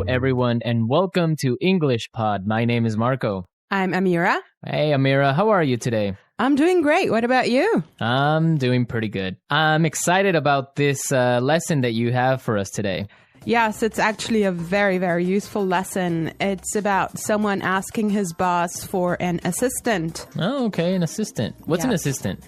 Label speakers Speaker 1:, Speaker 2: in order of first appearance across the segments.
Speaker 1: everyone, and welcome to English Pod. My name is Marco.
Speaker 2: I'm Amira.
Speaker 1: Hey, Amira, how are you today?
Speaker 2: I'm doing great. What about you?
Speaker 1: I'm doing pretty good. I'm excited about this lesson that you have for us today.
Speaker 2: Yes, it's actually a very, very useful lesson. It's about someone asking his boss for an assistant.
Speaker 1: Oh, okay, an assistant. What's an assistant?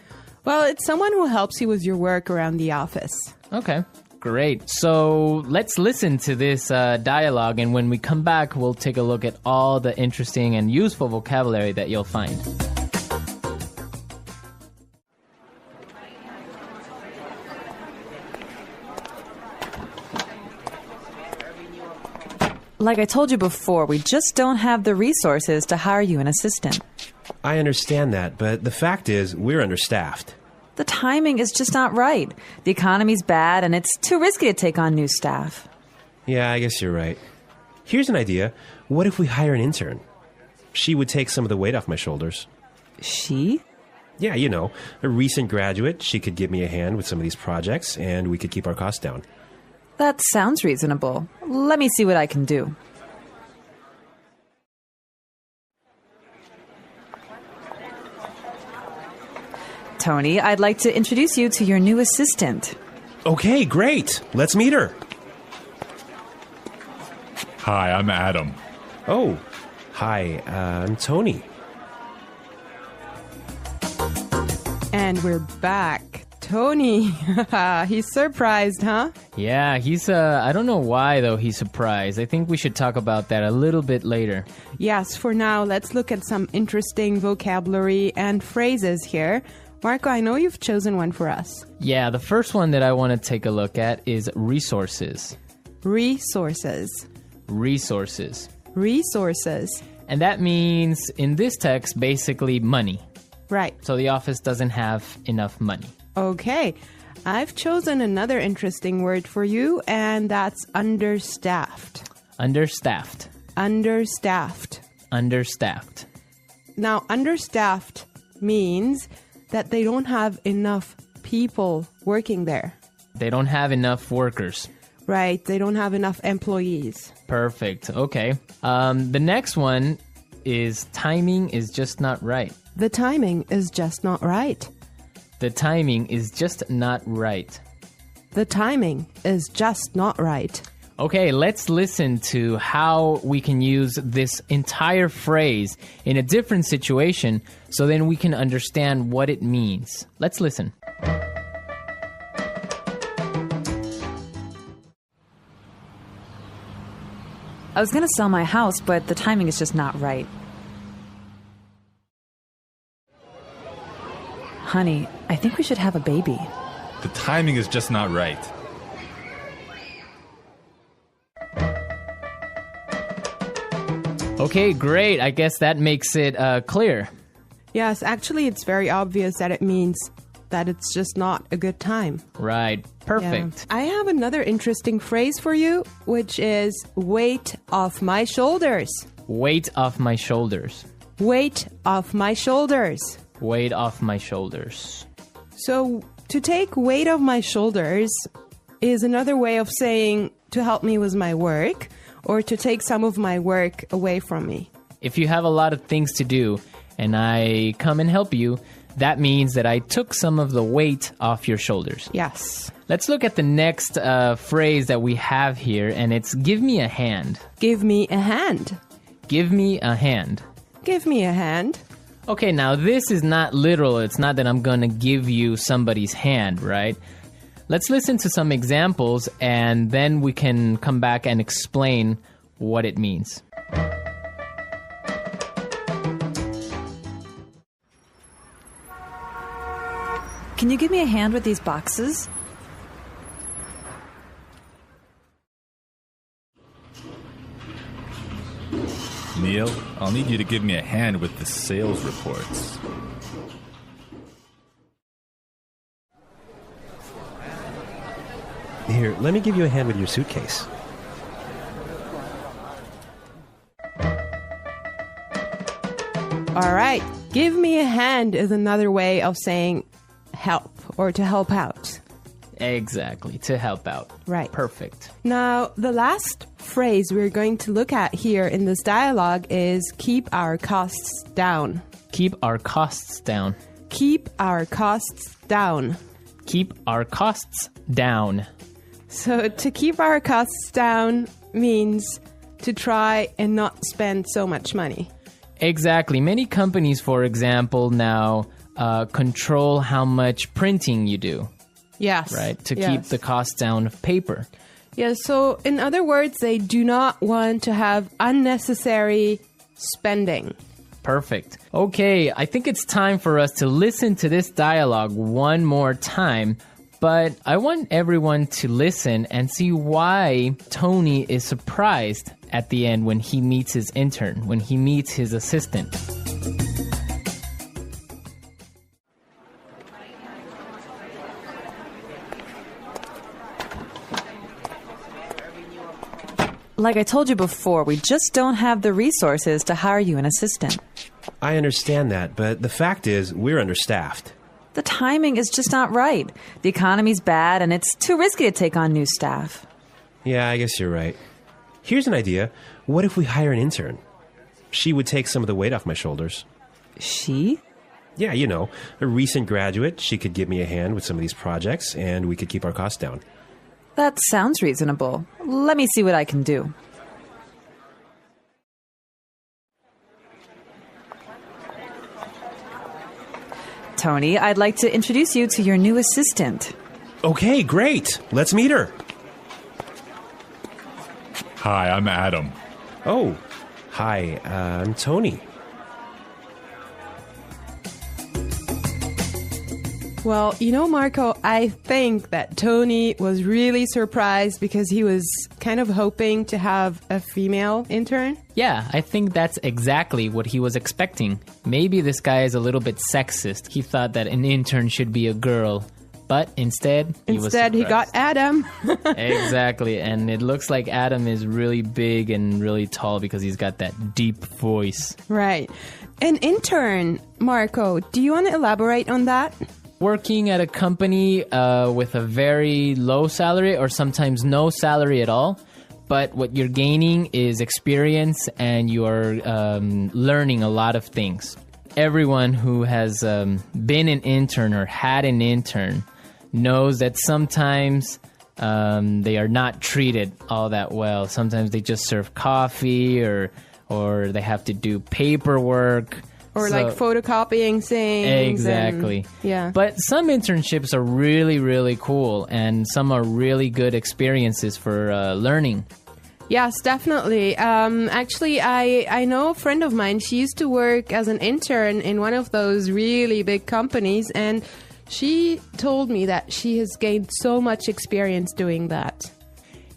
Speaker 2: Well, it's someone who helps you with your work around the office.
Speaker 1: Okay, great. So let's listen to this dialogue, and when we come back, we'll take a look at all the interesting and useful vocabulary that you'll find.
Speaker 3: Like I told you before, we just don't have the resources to hire you an assistant.
Speaker 4: I understand that, but the fact is, we're understaffed.
Speaker 3: The timing is just not right. The economy's bad, and it's too risky to take on new staff.
Speaker 4: Yeah, I guess you're right. Here's an idea. What if we hire an intern? She would take some of the weight off my shoulders.
Speaker 3: She?
Speaker 4: Yeah, you know, a recent graduate. She could give me a hand with some of these projects, and we could keep our costs down.
Speaker 3: That sounds reasonable. Let me see what I can do. Tony, I'd like to introduce you to your new assistant.
Speaker 4: Okay, great. Let's meet her.
Speaker 5: Hi, I'm Adam.
Speaker 4: Oh, hi, I'm Tony.
Speaker 2: And we're back. Tony, he's surprised, huh?
Speaker 1: Yeah, he's, I don't know why, though, he's surprised. I think we should talk about that a little bit later.
Speaker 2: Yes, for now, let's look at some interesting vocabulary and phrases here. Marco, I know you've chosen one for us.
Speaker 1: Yeah, the first one that I want to take a look at is resources.
Speaker 2: Resources.
Speaker 1: Resources.
Speaker 2: Resources.
Speaker 1: And that means, in this text, basically money.
Speaker 2: Right.
Speaker 1: So the office doesn't have enough money.
Speaker 2: Okay. I've chosen another interesting word for you, and that's understaffed.
Speaker 1: Understaffed.
Speaker 2: Understaffed.
Speaker 1: Understaffed.
Speaker 2: Now, understaffed means that they don't have enough people working there.
Speaker 1: They don't have enough workers.
Speaker 2: Right. They don't have enough employees.
Speaker 1: Perfect. Okay. The next one is timing is just not right.
Speaker 2: The timing is just not right.
Speaker 1: The timing is just not right.
Speaker 2: The timing is just not right.
Speaker 1: Okay, let's listen to how we can use this entire phrase in a different situation so then we can understand what it means. Let's listen.
Speaker 3: I was going to sell my house, but the timing is just not right. Honey, I think we should have a baby.
Speaker 5: The timing is just not right.
Speaker 1: Okay, great. I guess that makes it clear.
Speaker 2: Yes, actually, it's very obvious that it means that it's just not a good time.
Speaker 1: Right. Perfect.
Speaker 2: Yeah. I have another interesting phrase for you, which is weight off my shoulders.
Speaker 1: Weight off my shoulders.
Speaker 2: Weight off my shoulders.
Speaker 1: Weight off my shoulders.
Speaker 2: So, to take weight off my shoulders is another way of saying to help me with my work or to take some of my work away from me.
Speaker 1: If you have a lot of things to do and I come and help you, that means that I took some of the weight off your shoulders.
Speaker 2: Yes.
Speaker 1: Let's look at the next phrase that we have here, and it's give me a hand.
Speaker 2: Give me a hand.
Speaker 1: Give me a hand.
Speaker 2: Give me a hand.
Speaker 1: Okay, now this is not literal. It's not that I'm going to give you somebody's hand, right? Let's listen to some examples, and then we can come back and explain what it means.
Speaker 3: Can you give me a hand with these boxes?
Speaker 5: Neil, I'll need you to give me a hand with the sales reports.
Speaker 4: Here, let me give you a hand with your suitcase.
Speaker 2: All right. Give me a hand is another way of saying help or to help out.
Speaker 1: Exactly, to help out.
Speaker 2: Right.
Speaker 1: Perfect.
Speaker 2: Now, the last phrase we're going to look at here in this dialogue is keep our costs down.
Speaker 1: Keep our costs down.
Speaker 2: Keep our costs down.
Speaker 1: Keep our costs down.
Speaker 2: So to keep our costs down means to try and not spend so much money.
Speaker 1: Exactly. Many companies, for example, now control how much printing you do,
Speaker 2: Yes.
Speaker 1: right? To
Speaker 2: yes.
Speaker 1: keep the cost down of paper.
Speaker 2: Yeah, so in other words, they do not want to have unnecessary spending.
Speaker 1: Perfect. Okay, I think it's time for us to listen to this dialogue one more time, but I want everyone to listen and see why Tony is surprised at the end when he meets his intern, when he meets his assistant.
Speaker 3: Like I told you before, we just don't have the resources to hire you an assistant.
Speaker 4: I understand that, but the fact is, we're understaffed.
Speaker 3: The timing is just not right. The economy's bad, and it's too risky to take on new staff.
Speaker 4: Yeah, I guess you're right. Here's an idea. What if we hire an intern? She would take some of the weight off my shoulders.
Speaker 3: She?
Speaker 4: Yeah, you know, a recent graduate. She could give me a hand with some of these projects, and we could keep our costs down.
Speaker 3: That sounds reasonable. Let me see what I can do. Tony, I'd like to introduce you to your new assistant.
Speaker 4: Okay, great. Let's meet her.
Speaker 5: Hi, I'm Adam.
Speaker 4: Oh, hi, I'm Tony.
Speaker 2: Well, you know, Marco, I think that Tony was really surprised because he was kind of hoping to have a female intern.
Speaker 1: Yeah, I think that's exactly what he was expecting. Maybe this guy is a little bit sexist. He thought that an intern should be a girl, but instead he
Speaker 2: got Adam.
Speaker 1: Exactly, and it looks like Adam is really big and really tall because he's got that deep voice.
Speaker 2: Right. An intern, Marco, do you want to elaborate on that?
Speaker 1: Working at a company with a very low salary or sometimes no salary at all, but what you're gaining is experience and you are learning a lot of things. Everyone who has been an intern or had an intern knows that sometimes they are not treated all that well. Sometimes they just serve coffee or they have to do paperwork.
Speaker 2: Or like photocopying things.
Speaker 1: Exactly.
Speaker 2: Yeah.
Speaker 1: But some internships are really, really cool, and some are really good experiences for learning.
Speaker 2: Yes, definitely. Actually, I know a friend of mine. She used to work as an intern in one of those really big companies, and she told me that she has gained so much experience doing that.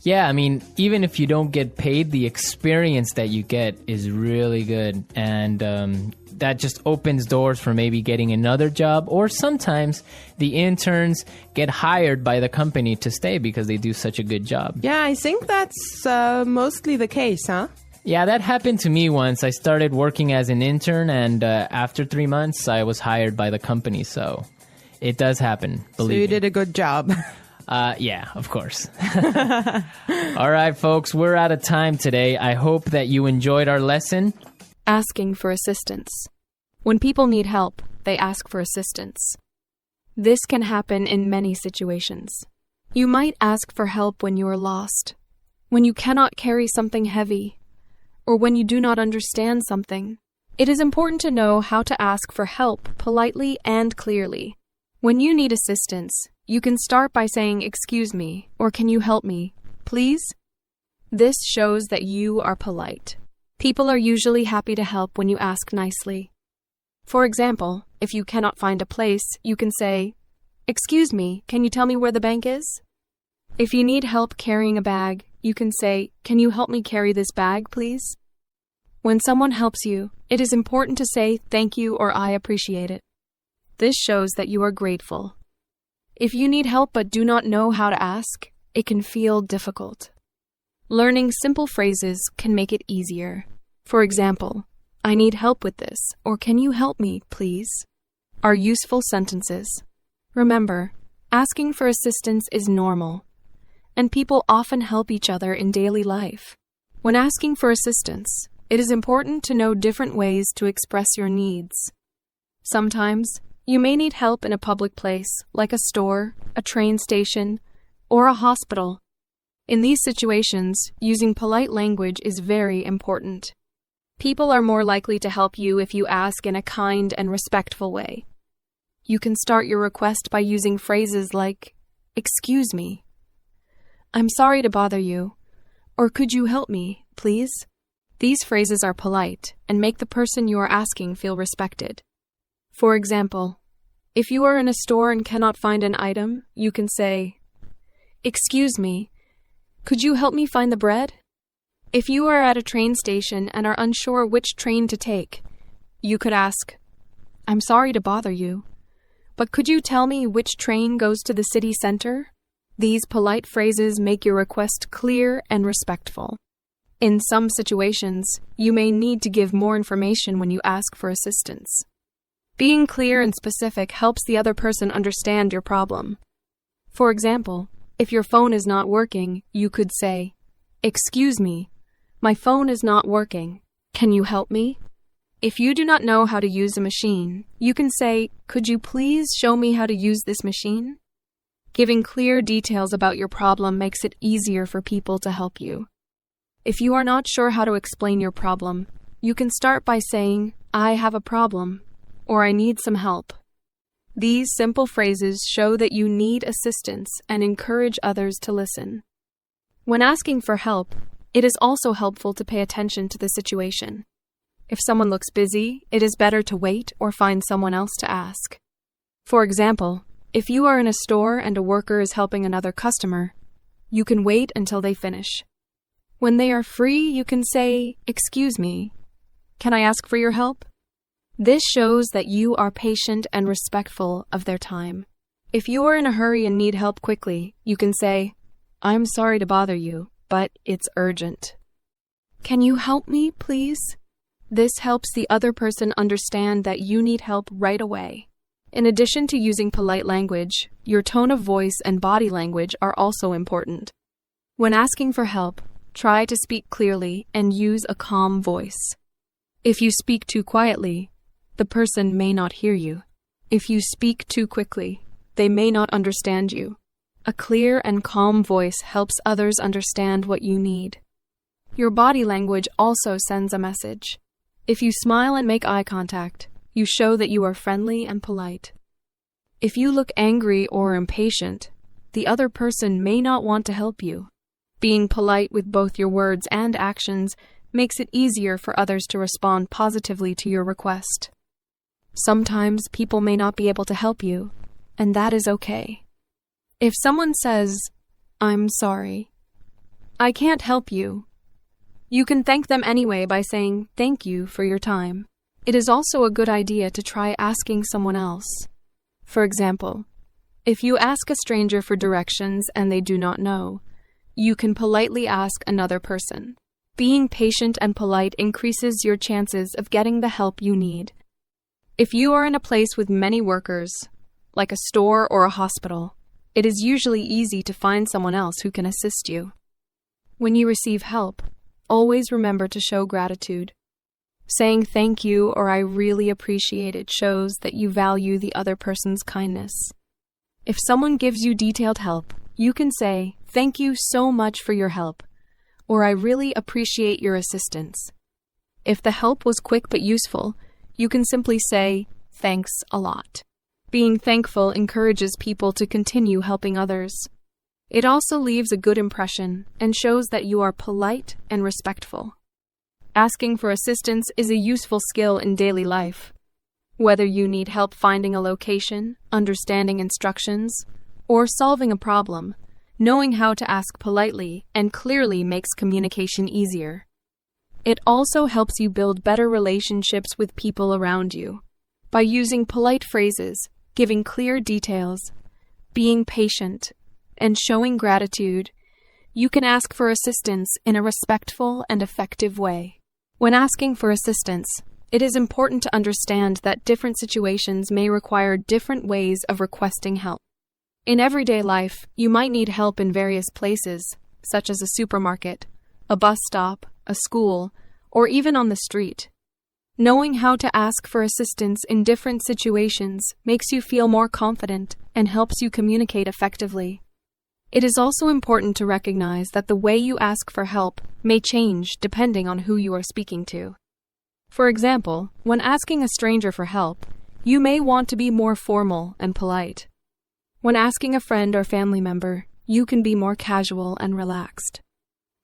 Speaker 1: Yeah, I mean, even if you don't get paid, the experience that you get is really good, and that just opens doors for maybe getting another job, or sometimes the interns get hired by the company to stay because they do such a good job.
Speaker 2: Yeah, I think that's mostly the case, huh?
Speaker 1: Yeah, that happened to me once. I started working as an intern, and after 3 months, I was hired by the company, so it does happen, believe me.
Speaker 2: So you did a good job.
Speaker 1: Yeah, of course. All right, folks, we're out of time today. I hope that you enjoyed our lesson.
Speaker 6: Asking for assistance. When people need help, they ask for assistance. This can happen in many situations. You might ask for help when you are lost, when you cannot carry something heavy, or when you do not understand something. It is important to know how to ask for help politely and clearly. When you need assistance, you can start by saying, "Excuse me," or "Can you help me, please?" This shows that you are polite. People are usually happy to help when you ask nicely. For example, if you cannot find a place, you can say, "Excuse me, can you tell me where the bank is?" If you need help carrying a bag, you can say, "Can you help me carry this bag, please?" When someone helps you, it is important to say thank you or I appreciate it. This shows that you are grateful. If you need help but do not know how to ask, it can feel difficult. Learning simple phrases can make it easier. For example, "I need help with this," or "Can you help me, please?" are useful sentences. Remember, Asking for assistance is normal, and people often help each other in daily life. When asking for assistance, it is important to know different ways to express your needs. Sometimes, you may need help in a public place, like a store, a train station, or a hospital. In these situations, using polite language is very important. People are more likely to help you if you ask in a kind and respectful way. You can start your request by using phrases like, "Excuse me," "I'm sorry to bother you," or "Could you help me, please?" These phrases are polite and make the person you are asking feel respected. For example, if you are in a store and cannot find an item, you can say, "Excuse me, could you help me find the bread?" If you are at a train station and are unsure which train to take, you could ask, "I'm sorry to bother you, but could you tell me which train goes to the city center?" These polite phrases make your request clear and respectful. In some situations, you may need to give more information when you ask for assistance. Being clear and specific helps the other person understand your problem. For example, if your phone is not working, you could say, "Excuse me, my phone is not working. Can you help me?" If you do not know how to use a machine, you can say, "Could you please show me how to use this machine?" Giving clear details about your problem makes it easier for people to help you. If you are not sure how to explain your problem, you can start by saying, "I have a problem," or "I need some help." These simple phrases show that you need assistance and encourage others to listen. When asking for help, it is also helpful to pay attention to the situation. If someone looks busy, it is better to wait or find someone else to ask. For example, if you are in a store and a worker is helping another customer, you can wait until they finish. When they are free, you can say, "Excuse me, can I ask for your help?" This shows that you are patient and respectful of their time. If you are in a hurry and need help quickly, you can say, "I'm sorry to bother you, but it's urgent. Can you help me, please?" This helps the other person understand that you need help right away. In addition to using polite language, your tone of voice and body language are also important. When asking for help, try to speak clearly and use a calm voice. If you speak too quietly, the person may not hear you. If you speak too quickly, they may not understand you. A clear and calm voice helps others understand what you need. Your body language also sends a message. If you smile and make eye contact, you show that you are friendly and polite. If you look angry or impatient, the other person may not want to help you. Being polite with both your words and actions makes it easier for others to respond positively to your request. Sometimes people may not be able to help you, and that is okay. If someone says, "I'm sorry, I can't help you," you can thank them anyway by saying, "Thank you for your time." It is also a good idea to try asking someone else. For example, if you ask a stranger for directions and they do not know, you can politely ask another person. Being patient and polite increases your chances of getting the help you need. If you are in a place with many workers, like a store or a hospital, it is usually easy to find someone else who can assist you. When you receive help, always remember to show gratitude. Saying thank you or "I really appreciate it" shows that you value the other person's kindness. If someone gives you detailed help, you can say, "Thank you so much for your help," or "I really appreciate your assistance." If the help was quick but useful, you can simply say, "Thanks a lot." Being thankful encourages people to continue helping others. It also leaves a good impression and shows that you are polite and respectful. Asking for assistance is a useful skill in daily life. Whether you need help finding a location, understanding instructions, or solving a problem, knowing how to ask politely and clearly makes communication easier. It also helps you build better relationships with people around you. By using polite phrases, giving clear details, being patient, and showing gratitude, you can ask for assistance in a respectful and effective way. When asking for assistance, it is important to understand that different situations may require different ways of requesting help. In everyday life, you might need help in various places, such as a supermarket, a bus stop, a school, or even on the street. Knowing how to ask for assistance in different situations makes you feel more confident and helps you communicate effectively. It is also important to recognize that the way you ask for help may change depending on who you are speaking to. For example, when asking a stranger for help, you may want to be more formal and polite. When asking a friend or family member, you can be more casual and relaxed.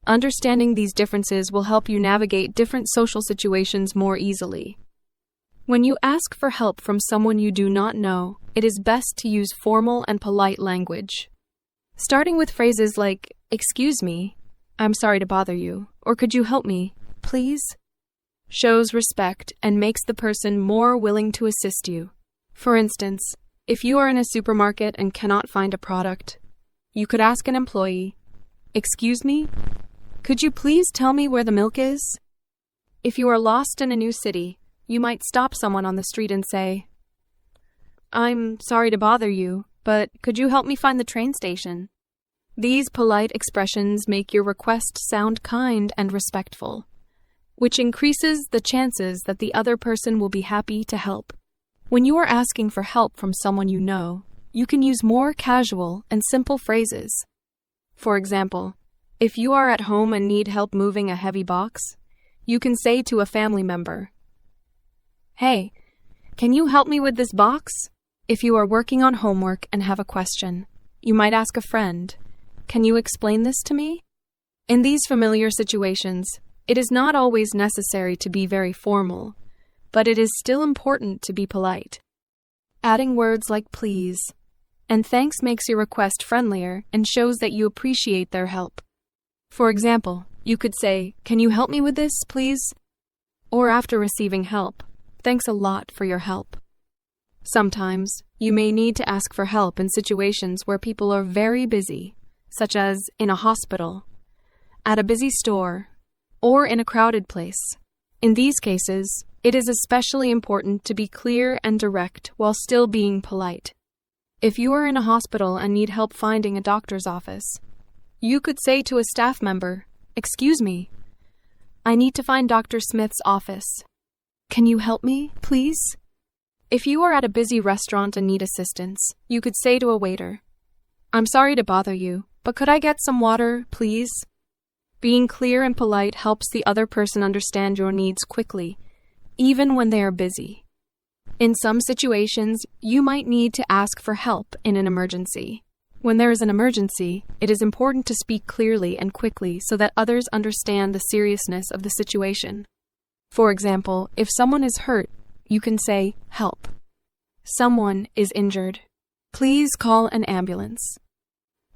Speaker 6: Understanding these differences will help you navigate different social situations more easily. When you ask for help from someone you do not know, it is best to use formal and polite language. Starting with phrases like, "Excuse me," "I'm sorry to bother you," or "Could you help me, please?" shows respect and makes the person more willing to assist you. For instance, if you are in a supermarket and cannot find a product, you could ask an employee, "Excuse me, could you please tell me where the milk is?" If you are lost in a new city, you might stop someone on the street and say, "I'm sorry to bother you, but could you help me find the train station?" These polite expressions make your request sound kind and respectful, which increases the chances that the other person will be happy to help. When you are asking for help from someone you know, you can use more casual and simple phrases. For example, if you are at home and need help moving a heavy box, you can say to a family member, "Hey, can you help me with this box?" If you are working on homework and have a question, you might ask a friend, "Can you explain this to me?" In these familiar situations, it is not always necessary to be very formal, but it is still important to be polite. Adding words like please and thanks makes your request friendlier and shows that you appreciate their help. For example, you could say, "Can you help me with this, please?" Or after receiving help, "Thanks a lot for your help." Sometimes, you may need to ask for help in situations where people are very busy, such as in a hospital, at a busy store, or in a crowded place. In these cases, it is especially important to be clear and direct while still being polite. If you are in a hospital and need help finding a doctor's office, you could say to a staff member, "Excuse me, I need to find Dr. Smith's office. Can you help me, please?" If you are at a busy restaurant and need assistance, you could say to a waiter, "I'm sorry to bother you, but could I get some water, please?" Being clear and polite helps the other person understand your needs quickly, even when they are busy. In some situations, you might need to ask for help in an emergency. When there is an emergency, it is important to speak clearly and quickly so that others understand the seriousness of the situation. For example, if someone is hurt, you can say, "Help. Someone is injured. Please call an ambulance."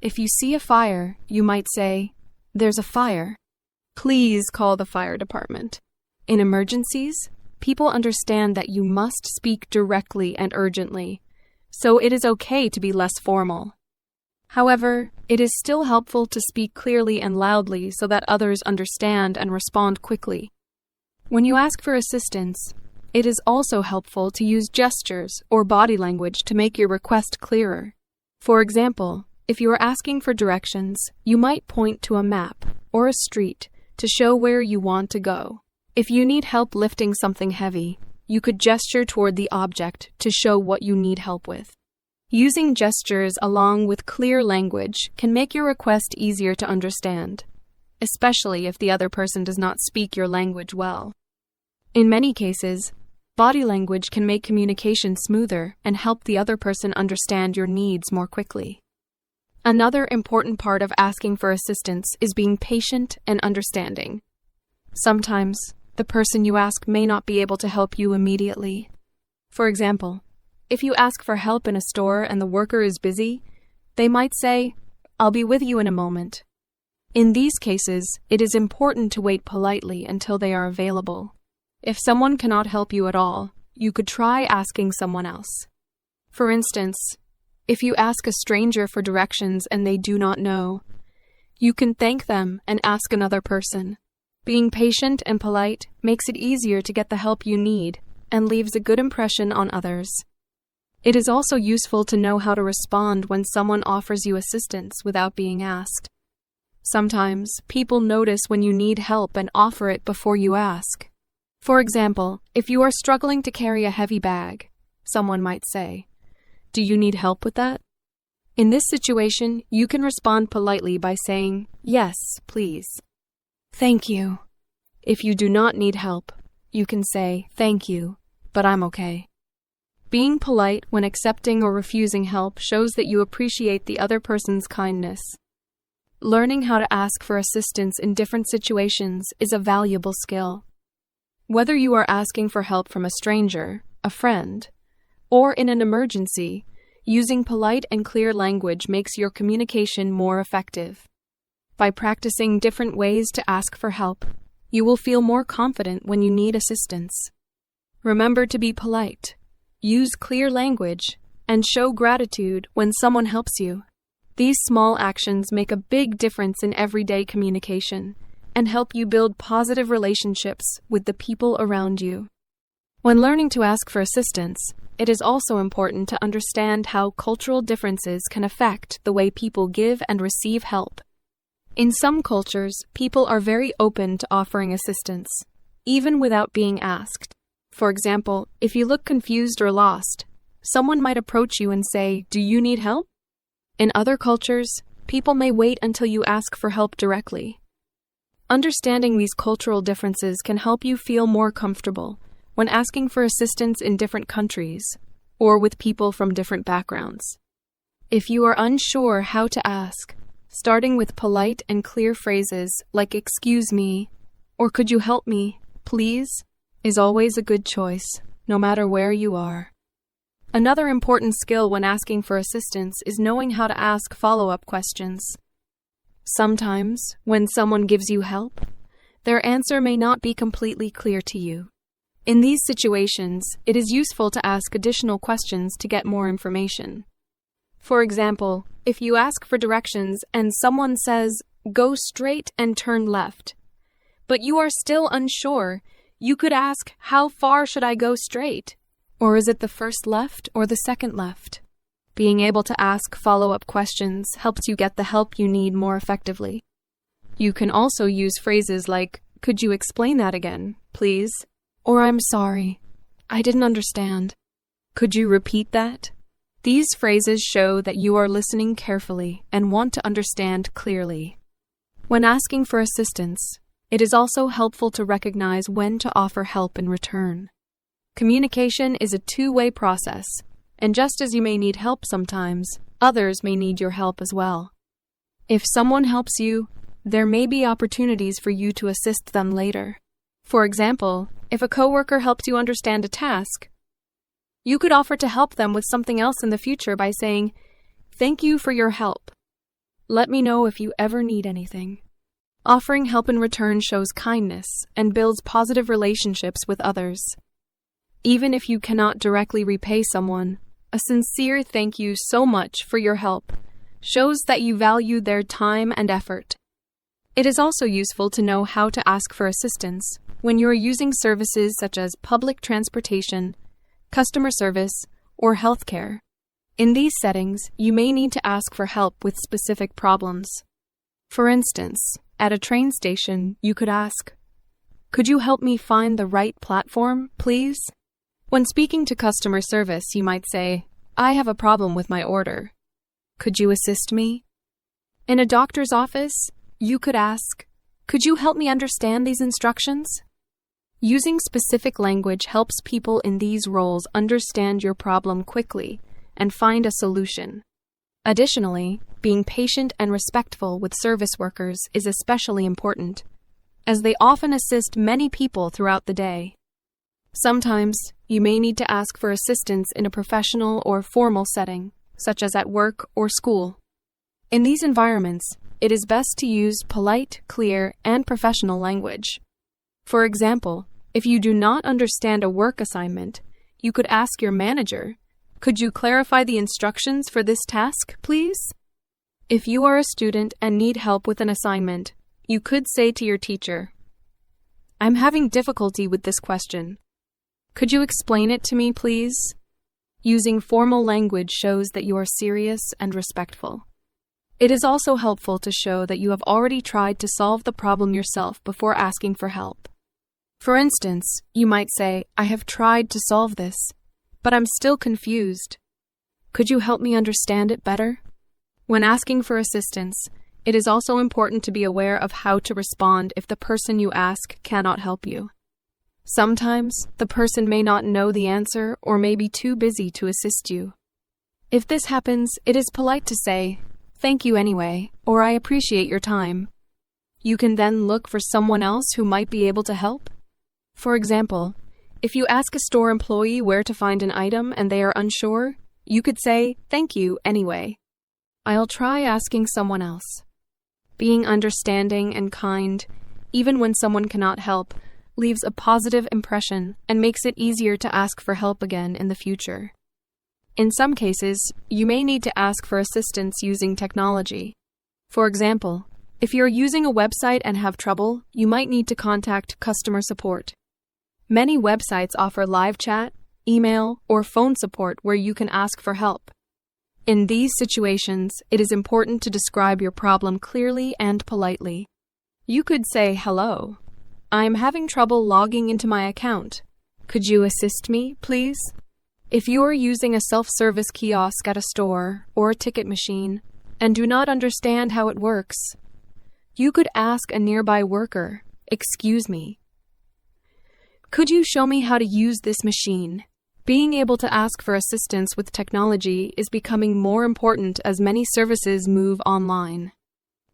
Speaker 6: If you see a fire, you might say, "There's a fire. Please call the fire department." In emergencies, people understand that you must speak directly and urgently, so it is okay to be less formal. However, it is still helpful to speak clearly and loudly so that others understand and respond quickly. When you ask for assistance, it is also helpful to use gestures or body language to make your request clearer. For example, if you are asking for directions, you might point to a map or a street to show where you want to go. If you need help lifting something heavy, you could gesture toward the object to show what you need help with. Using gestures along with clear language can make your request easier to understand, especially if the other person does not speak your language well. In many cases, body language can make communication smoother and help the other person understand your needs more quickly. Another important part of asking for assistance is being patient and understanding. Sometimes, the person you ask may not be able to help you immediately. For example, if you ask for help in a store and the worker is busy, they might say, "I'll be with you in a moment." In these cases, it is important to wait politely until they are available. If someone cannot help you at all, you could try asking someone else. For instance, if you ask a stranger for directions and they do not know, you can thank them and ask another person. Being patient and polite makes it easier to get the help you need and leaves a good impression on others. It is also useful to know how to respond when someone offers you assistance without being asked. Sometimes, people notice when you need help and offer it before you ask. For example, if you are struggling to carry a heavy bag, someone might say, "Do you need help with that?" In this situation, you can respond politely by saying, "Yes, please." "Thank you." If you do not need help, you can say, "Thank you, but I'm okay." Being polite when accepting or refusing help shows that you appreciate the other person's kindness. Learning how to ask for assistance in different situations is a valuable skill. Whether you are asking for help from a stranger, a friend, or in an emergency, using polite and clear language makes your communication more effective. By practicing different ways to ask for help, you will feel more confident when you need assistance. Remember to be polite, use clear language, and show gratitude when someone helps you. These small actions make a big difference in everyday communication and help you build positive relationships with the people around you. When learning to ask for assistance, it is also important to understand how cultural differences can affect the way people give and receive help. In some cultures, people are very open to offering assistance, even without being asked. For example, if you look confused or lost, someone might approach you and say, "Do you need help?" In other cultures, people may wait until you ask for help directly. Understanding these cultural differences can help you feel more comfortable when asking for assistance in different countries or with people from different backgrounds. If you are unsure how to ask, starting with polite and clear phrases like "excuse me" or "could you help me, please," is always a good choice, no matter where you are. Another important skill when asking for assistance is knowing how to ask follow-up questions. Sometimes, when someone gives you help, their answer may not be completely clear to you. In these situations, it is useful to ask additional questions to get more information. For example, if you ask for directions and someone says, "Go straight and turn left," but you are still unsure, you could ask, "How far should I go straight?" Or is it the first left or the second left? Being able to ask follow-up questions helps you get the help you need more effectively. You can also use phrases like, "Could you explain that again, please?" Or "I'm sorry, I didn't understand. Could you repeat that?" These phrases show that you are listening carefully and want to understand clearly. When asking for assistance, it is also helpful to recognize when to offer help in return. Communication is a two-way process, and just as you may need help sometimes, others may need your help as well. If someone helps you, there may be opportunities for you to assist them later. For example, if a coworker helps you understand a task, you could offer to help them with something else in the future by saying, "Thank you for your help. Let me know if you ever need anything." Offering help in return shows kindness and builds positive relationships with others. Even if you cannot directly repay someone, a sincere "thank you so much for your help" shows that you value their time and effort. It is also useful to know how to ask for assistance when you are using services such as public transportation, customer service, or healthcare. In these settings, you may need to ask for help with specific problems. For instance, at a train station, you could ask, "Could you help me find the right platform, please?" When speaking to customer service, you might say, "I have a problem with my order. Could you assist me?" In a doctor's office, you could ask, "Could you help me understand these instructions?" Using specific language helps people in these roles understand your problem quickly and find a solution. Additionally, being patient and respectful with service workers is especially important, as they often assist many people throughout the day. Sometimes, you may need to ask for assistance in a professional or formal setting, such as at work or school. In these environments, it is best to use polite, clear, and professional language. For example, if you do not understand a work assignment, you could ask your manager, "Could you clarify the instructions for this task, please?" If you are a student and need help with an assignment, you could say to your teacher, "I'm having difficulty with this question. Could you explain it to me, please?" Using formal language shows that you are serious and respectful. It is also helpful to show that you have already tried to solve the problem yourself before asking for help. For instance, you might say, "I have tried to solve this, but I'm still confused. Could you help me understand it better?" When asking for assistance, it is also important to be aware of how to respond if the person you ask cannot help you. Sometimes, the person may not know the answer or may be too busy to assist you. If this happens, it is polite to say, "Thank you anyway," or "I appreciate your time." You can then look for someone else who might be able to help. For example, if you ask a store employee where to find an item and they are unsure, you could say, "Thank you anyway. I'll try asking someone else." Being understanding and kind, even when someone cannot help, leaves a positive impression and makes it easier to ask for help again in the future. In some cases, you may need to ask for assistance using technology. For example, if you're using a website and have trouble, you might need to contact customer support. Many websites offer live chat, email, or phone support where you can ask for help. In these situations, it is important to describe your problem clearly and politely. You could say, "Hello, I'm having trouble logging into my account. Could you assist me, please?" If you are using a self-service kiosk at a store or a ticket machine and do not understand how it works, you could ask a nearby worker, "Excuse me, could you show me how to use this machine?" Being able to ask for assistance with technology is becoming more important as many services move online.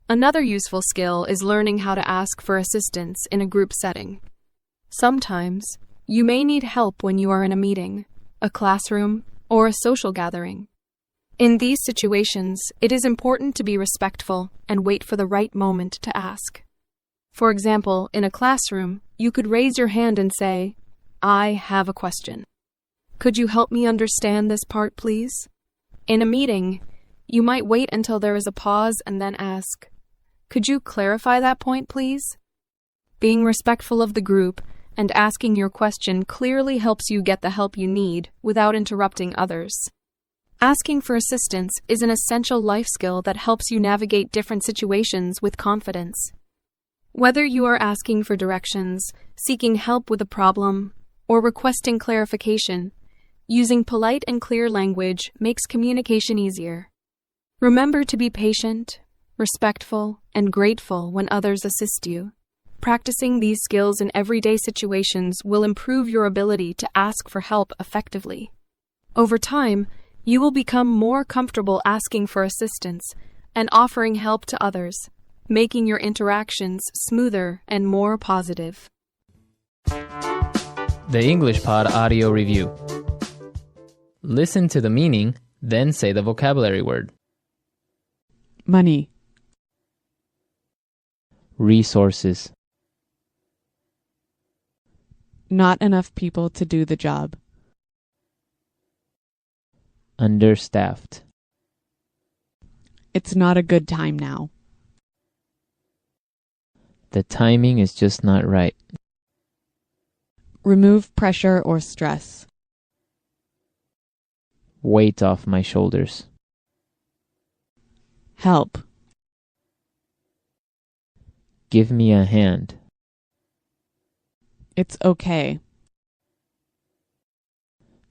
Speaker 6: Another useful skill is learning how to ask for assistance in a group setting. Sometimes, you may need help when you are in a meeting, a classroom, or a social gathering. In these situations, it is important to be respectful and wait for the right moment to ask. For example, in a classroom, you could raise your hand and say, "I have a question. Could you help me understand this part, please?" In a meeting, you might wait until there is a pause and then ask, "Could you clarify that point, please?" Being respectful of the group and asking your question clearly helps you get the help you need without interrupting others. Asking for assistance is an essential life skill that helps you navigate different situations with confidence. Whether you are asking for directions, seeking help with a problem, or requesting clarification, using polite and clear language makes communication easier. Remember to be patient, respectful, and grateful when others assist you. Practicing these skills in everyday situations will improve your ability to ask for help effectively. Over time, you will become more comfortable asking for assistance and offering help to others, making your interactions smoother and more positive.
Speaker 1: The English Pod Audio Review. Listen to the meaning, then say the vocabulary word.
Speaker 2: Money.
Speaker 1: Resources.
Speaker 2: Not enough people to do the job.
Speaker 1: Understaffed.
Speaker 2: It's not a good time now.
Speaker 1: The timing is just not right.
Speaker 2: Remove pressure or stress.
Speaker 1: Weight off my shoulders.
Speaker 2: Help.
Speaker 1: Give me a hand.
Speaker 2: It's okay.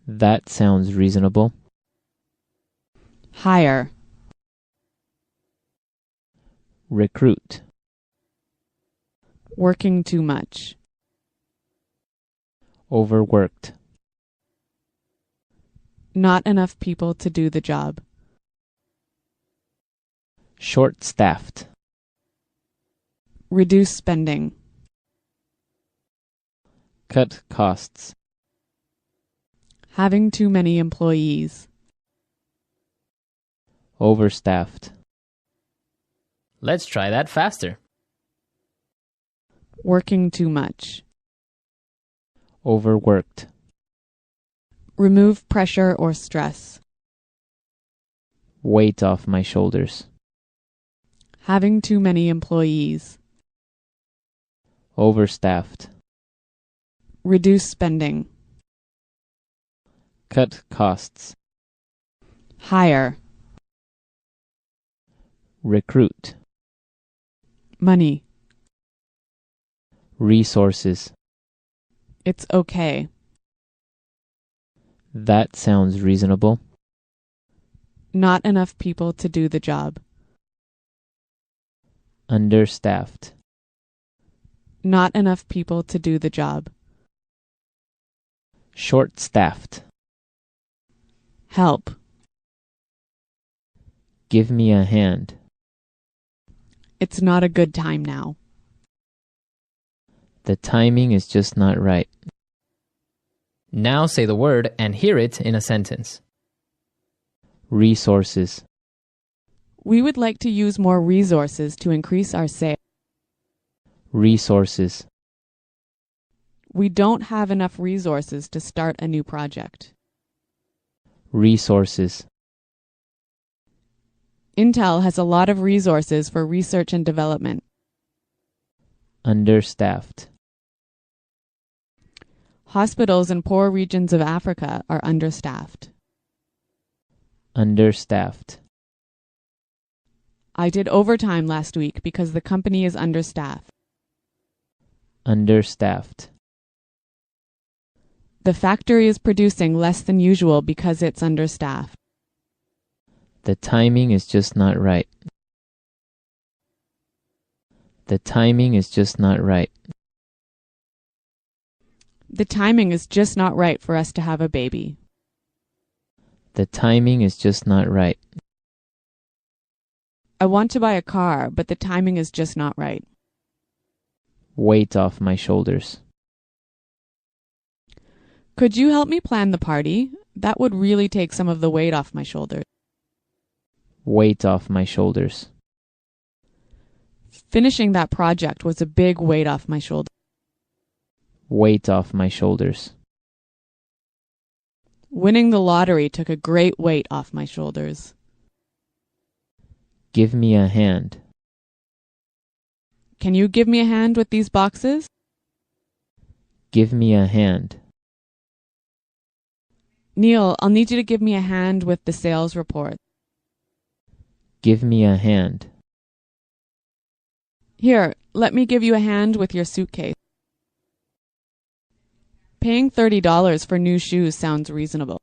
Speaker 1: That sounds reasonable.
Speaker 2: Hire.
Speaker 1: Recruit.
Speaker 2: Working too much.
Speaker 1: Overworked.
Speaker 2: Not enough people to do the job.
Speaker 1: Short-staffed.
Speaker 2: Reduce spending.
Speaker 1: Cut costs.
Speaker 2: Having too many employees.
Speaker 1: Overstaffed. Let's try that faster.
Speaker 2: Working too much.
Speaker 1: Overworked.
Speaker 2: Remove pressure or stress.
Speaker 1: Weight off my shoulders.
Speaker 2: Having too many employees.
Speaker 1: Overstaffed.
Speaker 2: Reduce spending.
Speaker 1: Cut costs.
Speaker 7: Hire.
Speaker 1: Recruit.
Speaker 7: Money.
Speaker 1: Resources.
Speaker 7: It's okay.
Speaker 1: That sounds reasonable.
Speaker 7: Not enough people to do the job.
Speaker 1: Understaffed.
Speaker 7: Not enough people to do the job.
Speaker 1: Short-staffed.
Speaker 7: Help.
Speaker 1: Give me a hand.
Speaker 7: It's not a good time now.
Speaker 1: The timing is just not right. Now say the word and hear it in a sentence. Resources.
Speaker 7: We would like to use more resources to increase our sales.
Speaker 1: Resources.
Speaker 7: We don't have enough resources to start a new project.
Speaker 1: Resources.
Speaker 7: Intel has a lot of resources for research and development.
Speaker 1: Understaffed.
Speaker 7: Hospitals in poor regions of Africa are understaffed.
Speaker 1: Understaffed.
Speaker 7: I did overtime last week because the company is understaffed.
Speaker 1: Understaffed.
Speaker 7: The factory is producing less than usual because it's understaffed.
Speaker 1: The timing is just not right. The timing is just not right.
Speaker 7: The timing is just not right for us to have a baby.
Speaker 1: The timing is just not right.
Speaker 7: I want to buy a car, but the timing is just not right.
Speaker 1: Weight off my shoulders.
Speaker 7: Could you help me plan the party? That would really take some of the weight off my shoulders.
Speaker 1: Weight off my shoulders.
Speaker 7: Finishing that project was a big weight off my shoulders.
Speaker 1: Weight off my shoulders.
Speaker 7: Winning the lottery took a great weight off my shoulders.
Speaker 1: Give me a hand.
Speaker 7: Can you give me a hand with these boxes?
Speaker 1: Give me a hand.
Speaker 7: Neil, I'll need you to give me a hand with the sales report.
Speaker 1: Give me a hand.
Speaker 7: Here, let me give you a hand with your suitcase. Paying $30 for new shoes sounds reasonable.